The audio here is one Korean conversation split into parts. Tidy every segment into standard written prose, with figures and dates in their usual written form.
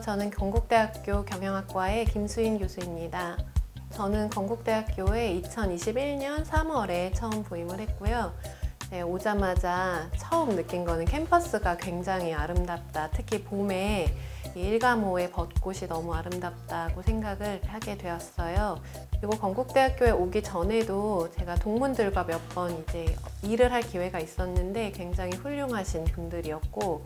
안녕하세요. 저는 건국대학교 경영학과의 김수인 교수입니다. 저는 건국대학교에 2021년 3월에 처음 부임을 했고요. 네, 오자마자 처음 느낀 거는 캠퍼스가 굉장히 아름답다. 특히 봄에 이 1감호의 벚꽃이 너무 아름답다고 생각을 하게 되었어요. 그리고 건국대학교에 오기 전에도 제가 동문들과 몇 번 이제 일을 할 기회가 있었는데 굉장히 훌륭하신 분들이었고,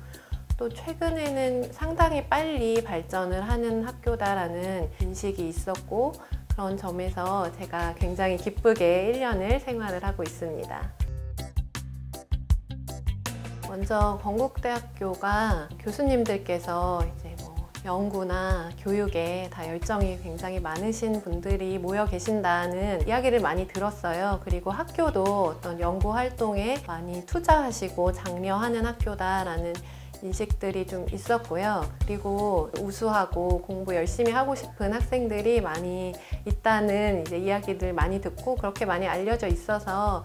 또 최근에는 상당히 빨리 발전을 하는 학교다라는 인식이 있었고, 그런 점에서 제가 굉장히 기쁘게 1년을 생활을 하고 있습니다. 먼저 건국대학교가 교수님들께서 이제 연구나 교육에 다 열정이 굉장히 많으신 분들이 모여 계신다는 이야기를 많이 들었어요. 그리고 학교도 어떤 연구 활동에 많이 투자하시고 장려하는 학교다라는 인식들이 좀 있었고요. 그리고 우수하고 공부 열심히 하고 싶은 학생들이 많이 있다는 이제 이야기들 많이 듣고 그렇게 많이 알려져 있어서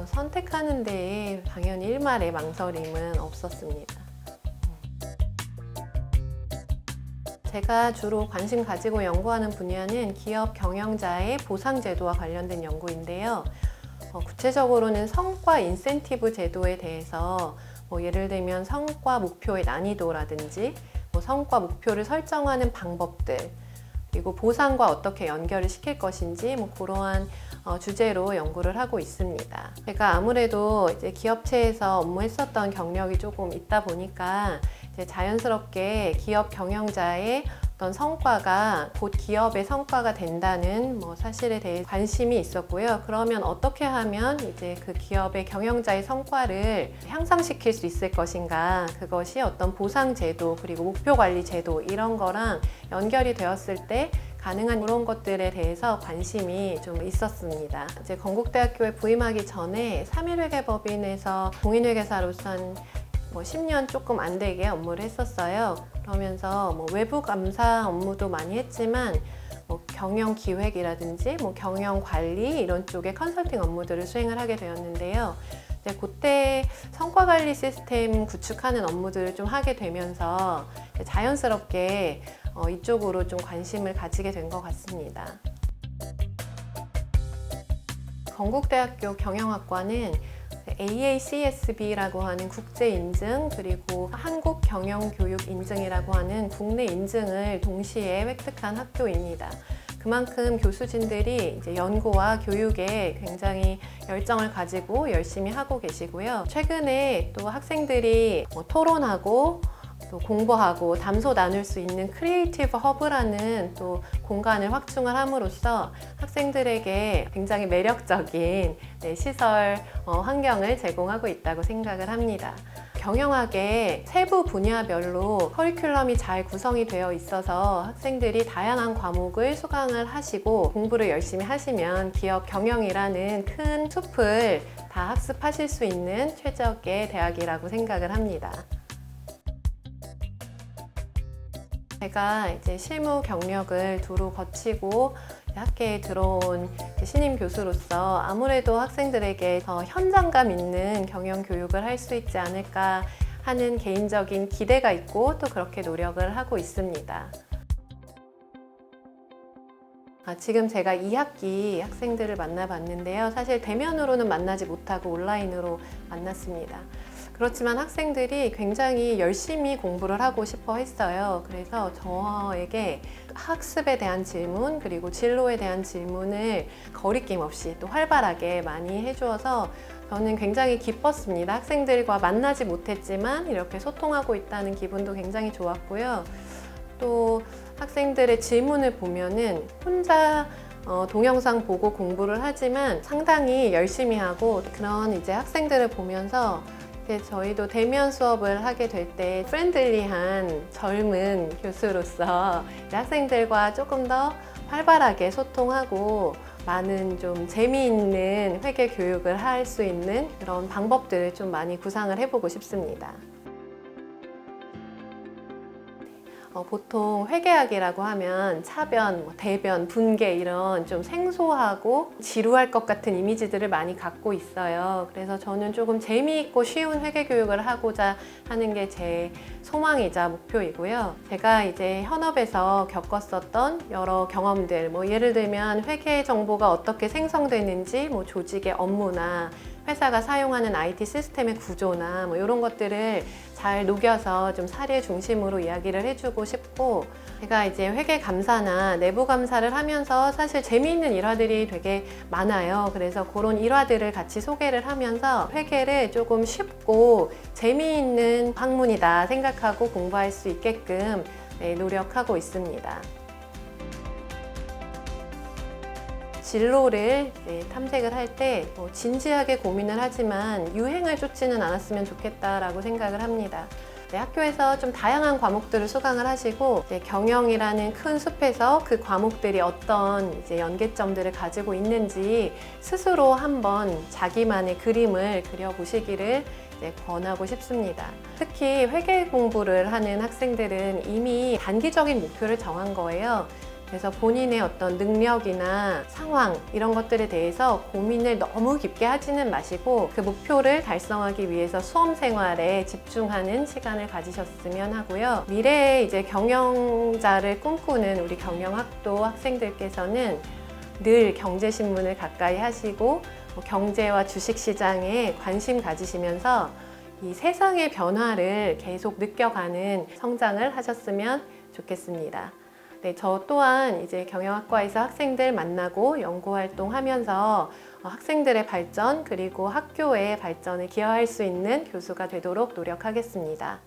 선택하는 데에 당연히 일말의 망설임은 없었습니다. 제가 주로 관심 가지고 연구하는 분야는 기업 경영자의 보상 제도와 관련된 연구인데요. 구체적으로는 성과 인센티브 제도에 대해서 예를 들면 성과 목표의 난이도라든지 성과 목표를 설정하는 방법들, 그리고 보상과 어떻게 연결을 시킬 것인지 그러한 주제로 연구를 하고 있습니다. 제가 아무래도 이제 기업체에서 업무했었던 경력이 조금 있다 보니까 이제 자연스럽게 기업 경영자의 어떤 성과가 곧 기업의 성과가 된다는 사실에 대해 관심이 있었고요. 그러면 어떻게 하면 이제 그 기업의 경영자의 성과를 향상시킬 수 있을 것인가, 그것이 어떤 보상 제도 그리고 목표 관리 제도 이런 거랑 연결이 되었을 때 가능한 이런 것들에 대해서 관심이 좀 있었습니다. 이제 건국대학교에 부임하기 전에 3.1회계법인에서 공인회계사로선 10년 조금 안 되게 업무를 했었어요. 그러면서 외부 감사 업무도 많이 했지만 경영 기획이라든지 경영 관리 이런 쪽의 컨설팅 업무들을 수행을 하게 되었는데요. 그때 성과 관리 시스템 구축하는 업무들을 좀 하게 되면서 자연스럽게 이쪽으로 좀 관심을 가지게 된 것 같습니다. 건국대학교 경영학과는 AACSB라고 하는 국제 인증 그리고 한국 경영 교육 인증이라고 하는 국내 인증을 동시에 획득한 학교입니다. 그만큼 교수진들이 이제 연구와 교육에 굉장히 열정을 가지고 열심히 하고 계시고요. 최근에 또 학생들이 토론하고 또 공부하고 담소 나눌 수 있는 크리에이티브 허브라는 또 공간을 확충을 함으로써 학생들에게 굉장히 매력적인 시설 환경을 제공하고 있다고 생각을 합니다. 경영학의 세부 분야별로 커리큘럼이 잘 구성이 되어 있어서 학생들이 다양한 과목을 수강을 하시고 공부를 열심히 하시면 기업 경영이라는 큰 숲을 다 학습하실 수 있는 최적의 대학이라고 생각을 합니다. 제가 이제 실무 경력을 두루 거치고 학계에 들어온 신임 교수로서 아무래도 학생들에게 더 현장감 있는 경영 교육을 할 수 있지 않을까 하는 개인적인 기대가 있고 또 그렇게 노력을 하고 있습니다. 지금 제가 2학기 학생들을 만나봤는데요. 사실 대면으로는 만나지 못하고 온라인으로 만났습니다. 그렇지만 학생들이 굉장히 열심히 공부를 하고 싶어 했어요. 그래서 저에게 학습에 대한 질문 그리고 진로에 대한 질문을 거리낌 없이 또 활발하게 많이 해주어서 저는 굉장히 기뻤습니다. 학생들과 만나지 못했지만 이렇게 소통하고 있다는 기분도 굉장히 좋았고요. 또 학생들의 질문을 보면은 혼자 동영상 보고 공부를 하지만 상당히 열심히 하고, 그런 이제 학생들을 보면서 저희도 대면 수업을 하게 될 때 프렌들리한 젊은 교수로서 학생들과 조금 더 활발하게 소통하고 많은 좀 재미있는 회계 교육을 할 수 있는 그런 방법들을 좀 많이 구상을 해보고 싶습니다. 보통 회계학이라고 하면 차변, 대변, 분계 이런 좀 생소하고 지루할 것 같은 이미지들을 많이 갖고 있어요. 그래서 저는 조금 재미있고 쉬운 회계 교육을 하고자 하는 게 제 소망이자 목표이고요. 제가 이제 현업에서 겪었었던 여러 경험들, 예를 들면 회계 정보가 어떻게 생성되는지, 조직의 업무나 회사가 사용하는 IT 시스템의 구조나 이런 것들을 잘 녹여서 좀 사례 중심으로 이야기를 해주고 싶고, 제가 이제 회계 감사나 내부 감사를 하면서 사실 재미있는 일화들이 되게 많아요. 그래서 그런 일화들을 같이 소개를 하면서 회계를 조금 쉽고 재미있는 학문이다 생각하고 공부할 수 있게끔 노력하고 있습니다. 진로를 탐색을 할 때 진지하게 고민을 하지만 유행을 쫓지는 않았으면 좋겠다라고 생각을 합니다. 학교에서 좀 다양한 과목들을 수강을 하시고 경영이라는 큰 숲에서 그 과목들이 어떤 연계점들을 가지고 있는지 스스로 한번 자기만의 그림을 그려보시기를 권하고 싶습니다. 특히 회계 공부를 하는 학생들은 이미 단기적인 목표를 정한 거예요. 그래서 본인의 어떤 능력이나 상황 이런 것들에 대해서 고민을 너무 깊게 하지는 마시고 그 목표를 달성하기 위해서 수험 생활에 집중하는 시간을 가지셨으면 하고요. 미래에 경영자를 꿈꾸는 우리 경영학도 학생들께서는 늘 경제신문을 가까이 하시고 경제와 주식시장에 관심 가지시면서 이 세상의 변화를 계속 느껴가는 성장을 하셨으면 좋겠습니다. 저 또한 경영학과에서 학생들 만나고 연구활동하면서 학생들의 발전 그리고 학교의 발전에 기여할 수 있는 교수가 되도록 노력하겠습니다.